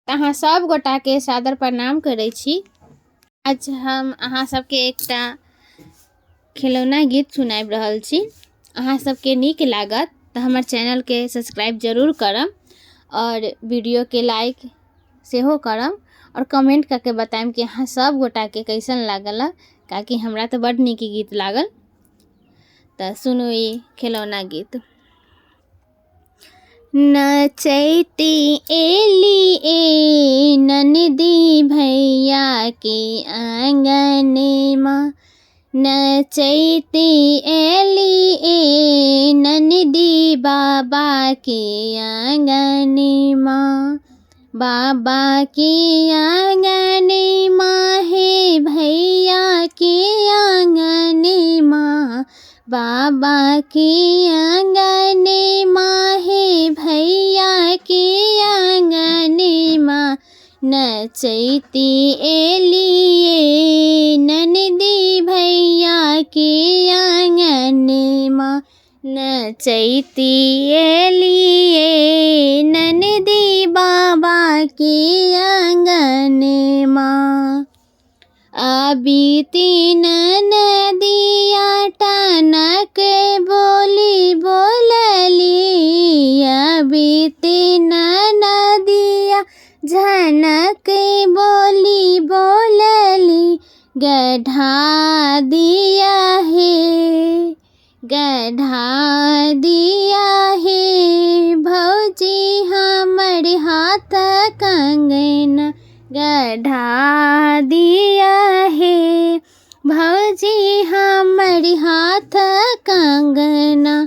अहाँ सब गोटा के सादर प्रणाम करै छी। आज हम अहाँ सबके एकटा खिलौना गीत सुनाबि रहल छी। अहाँ सबके नीक लागत तऽ हमर चैनल के सब्सक्राइब जरूर करम और वीडियो के लाइक सेहो करम और कमेंट करके बताएम कि अहाँ सब गोटा के कैसन लागल, काकि हमरा तो बड़ नीक गीत लागल। तो सुनू ई खिलौना गीत। नचैती एली ए ननदी भैया के आंगन माँ, नचैती एली ए ननदी बाबा के आंगन माँ, बाबा के आंगन माँ हे भैया के आंगन माँ, बाबा के आंगन माँ हे भैया के आंगन माँ, नचैती एली ननदी भैया के आंगन माँ, नचैती एली ननदी बाबा के आंगन माँ। अभी तीन नदिया टनक बोली बोलली, अभी तीन नदिया झनक बोली बोलली, गढ़ा दिया है, गढ़ा दिया है भौजी हमर हाथ कंगना, गढ़ा दिया है भौजी हमर हाथ कंगना,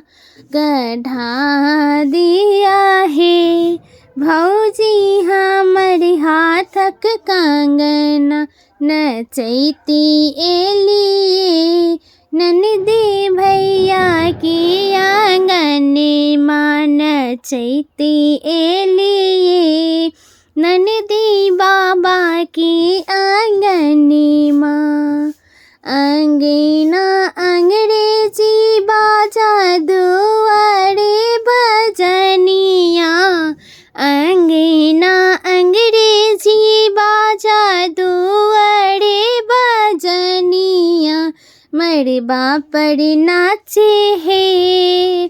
गढ़ा दिया है भौजी हमर हाथक कंगना, नचैती एली ननदी भैया की आंगन माँ, नचैती एली ननदी बाबा की आंगन माँ। अंगना अंग्रेजी बाजा दुआरे बजनिया, अंगना अंग्रेजी बाजा दुआरे बजनिया, मरबा पर नाचे है,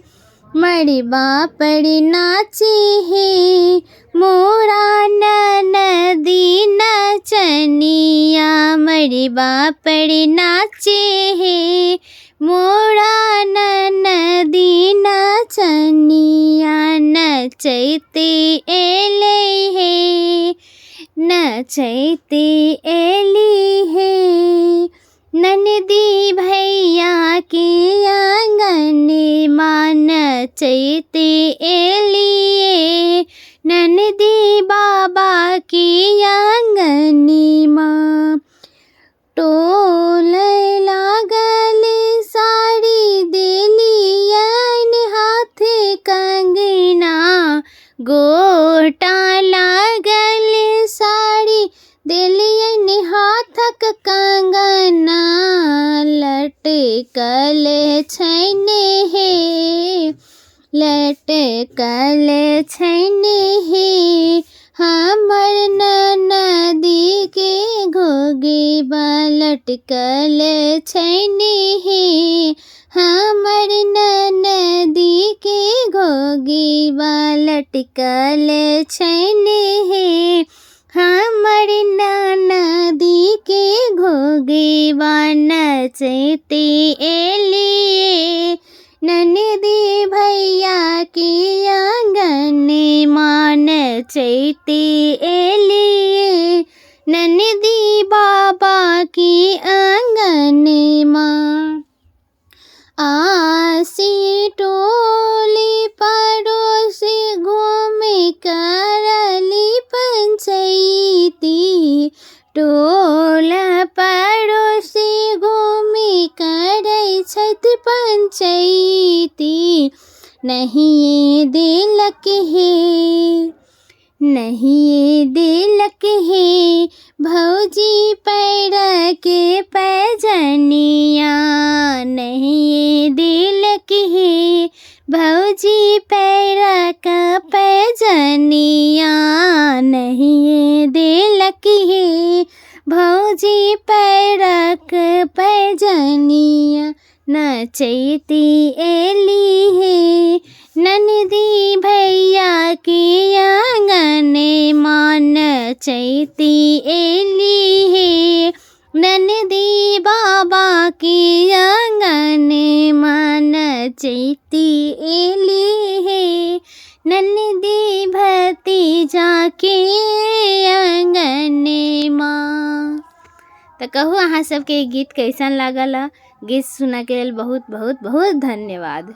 मरबा पर नाचे है मोरा ननदी नचनिया, मरबा पर नाचे है मोरा ननदी नचनिया, नचैती एली है, नचैती एली है ननदी भैया के आंगन माँ, नचैती एली ननदी बाबा की आंगन माँ। टोल लागल साड़ी देलियन हाथ कंगना, गोटा लागल साड़ी देलियन हाथक कंगना, लटकल छैने हे, लटकल छैने हे हमर ननदी के घोगेबा, लटकल छैने हे हमर ननदी के घोगेबा, लटकल छैने हे हमर ननदी के घोगेबा, नचैती एली ननदी भैया के आंगन माँ, नचैती एली ननदी बाबा की आंगन माँ। आसी टोली पड़ोसी घूमे करली पंचायती, टोला पड़ोसी घूमे करै छथि पंचायती, नहीं दिलक हे, नहीं दिलक हे भौजी पैर के पैजनिया, नहीं दिलक हे भौजी पैर का पैजनिया, नहीं देलक हे भौजी पैरक पैजनिया नचैती एली हे ननदी भैया के आंगने माँ नचैती एली हे ननदी बाबा के आंगने माँ नचैती एली हे ननदी भतीजा के आंगने माँ। तो कहू अहाँ सबके गीत कैसन लागल। गीत सुना के लिए बहुत बहुत बहुत धन्यवाद।